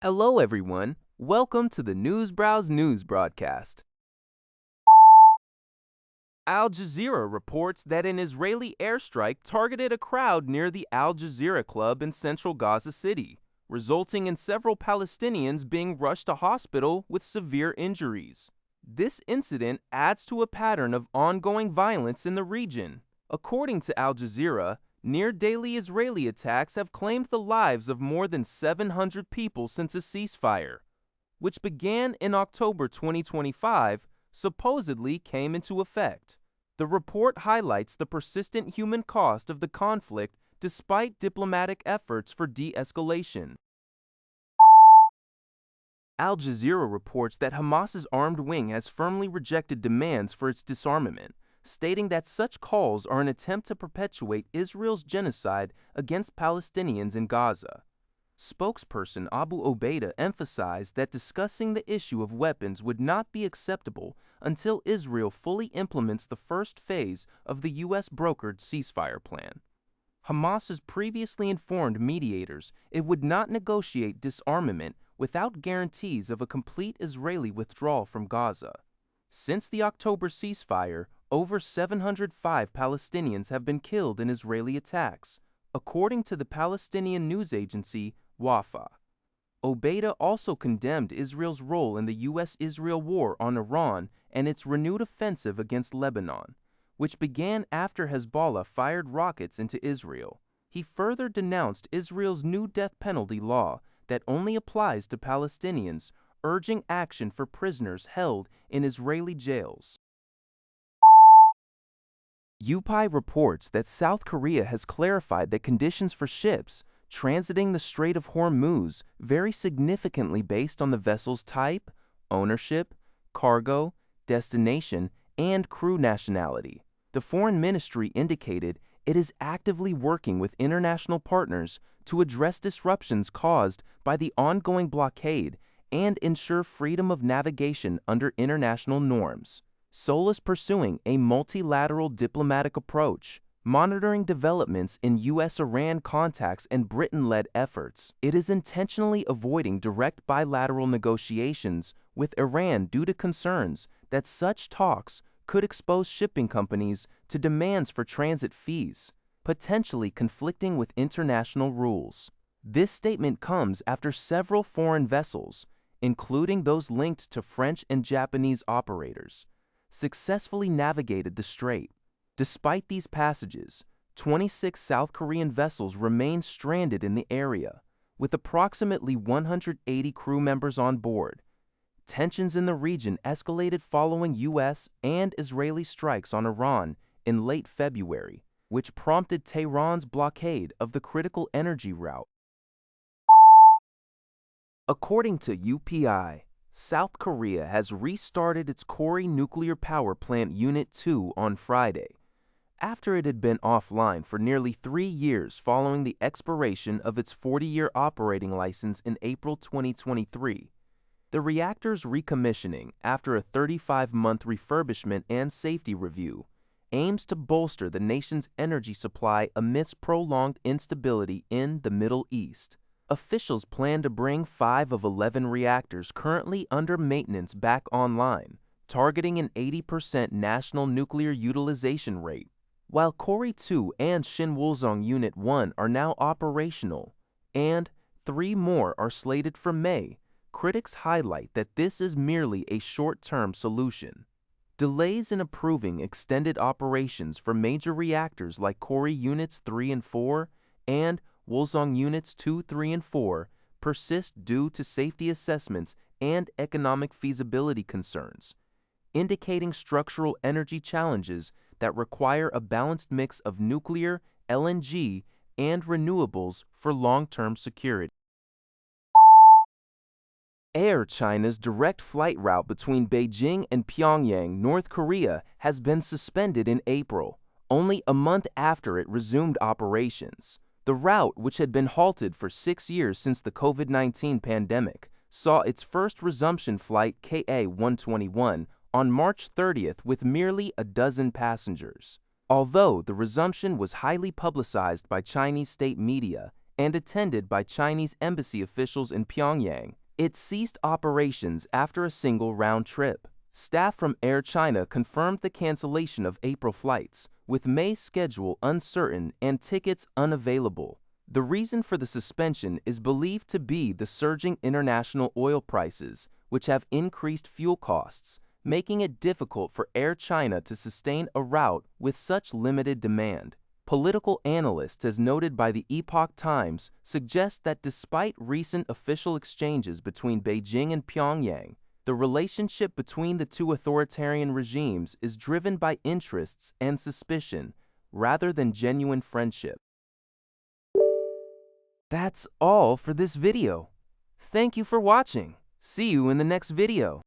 Hello, everyone. Welcome to the Newsbrowse News broadcast. Al Jazeera reports that an Israeli airstrike targeted a crowd near the Al Jazeera Club in central Gaza City, resulting in several Palestinians being rushed to hospital with severe injuries. This incident adds to a pattern of ongoing violence in the region. According to Al Jazeera, near-daily Israeli attacks have claimed the lives of more than 700 people since a ceasefire, which began in October 2025, supposedly came into effect. The report highlights the persistent human cost of the conflict despite diplomatic efforts for de-escalation. Al Jazeera reports that Hamas's armed wing has firmly rejected demands for its disarmament, stating that such calls are an attempt to perpetuate Israel's genocide against Palestinians in Gaza. Spokesperson Abu Obaida emphasized that discussing the issue of weapons would not be acceptable until Israel fully implements the first phase of the U.S.-brokered ceasefire plan. Hamas has previously informed mediators it would not negotiate disarmament without guarantees of a complete Israeli withdrawal from Gaza. Since the October ceasefire, over 705 Palestinians have been killed in Israeli attacks, according to the Palestinian news agency Wafa. Obaida also condemned Israel's role in the U.S.-Israel war on Iran and its renewed offensive against Lebanon, which began after Hezbollah fired rockets into Israel. He further denounced Israel's new death penalty law that only applies to Palestinians, urging action for prisoners held in Israeli jails. UPI reports that South Korea has clarified that conditions for ships transiting the Strait of Hormuz vary significantly based on the vessel's type, ownership, cargo, destination, and crew nationality. The Foreign Ministry indicated it is actively working with international partners to address disruptions caused by the ongoing blockade and ensure freedom of navigation under international norms. Seoul is pursuing a multilateral diplomatic approach, monitoring developments in U.S.-Iran contacts and Britain-led efforts. It is intentionally avoiding direct bilateral negotiations with Iran due to concerns that such talks could expose shipping companies to demands for transit fees, potentially conflicting with international rules. This statement comes after several foreign vessels, including those linked to French and Japanese operators, successfully navigated the strait. Despite these passages, 26 South Korean vessels remain stranded in the area, with approximately 180 crew members on board. Tensions in the region escalated following U.S. and Israeli strikes on Iran in late February, which prompted Tehran's blockade of the critical energy route. According to UPI, South Korea has restarted its Kori nuclear power plant Unit 2 on Friday, after it had been offline for nearly 3 years following the expiration of its 40-year operating license in April 2023. The reactor's recommissioning, after a 35-month refurbishment and safety review, aims to bolster the nation's energy supply amidst prolonged instability in the Middle East. Officials plan to bring 5 of 11 reactors currently under maintenance back online, targeting an 80% national nuclear utilization rate. While Kori 2 and Shinwolsong Unit 1 are now operational, and 3 more are slated for May, critics highlight that this is merely a short-term solution. Delays in approving extended operations for major reactors like Kori Units 3 and 4 and Wolsong Units 2, 3, and 4 persist due to safety assessments and economic feasibility concerns, indicating structural energy challenges that require a balanced mix of nuclear, LNG, and renewables for long-term security. Air China's direct flight route between Beijing and Pyongyang, North Korea, has been suspended in April, only a month after it resumed operations. The route, which had been halted for 6 years since the COVID-19 pandemic, saw its first resumption flight KA-121 on March 30th with merely a dozen passengers. Although the resumption was highly publicized by Chinese state media and attended by Chinese embassy officials in Pyongyang. It ceased operations after a single round trip. Staff from Air China confirmed the cancellation of April flights, with May's schedule uncertain and tickets unavailable. The reason for the suspension is believed to be the surging international oil prices, which have increased fuel costs, making it difficult for Air China to sustain a route with such limited demand. Political analysts, as noted by the Epoch Times, suggest that despite recent official exchanges between Beijing and Pyongyang, the relationship between the two authoritarian regimes is driven by interests and suspicion, rather than genuine friendship. That's all for this video. Thank you for watching. See you in the next video.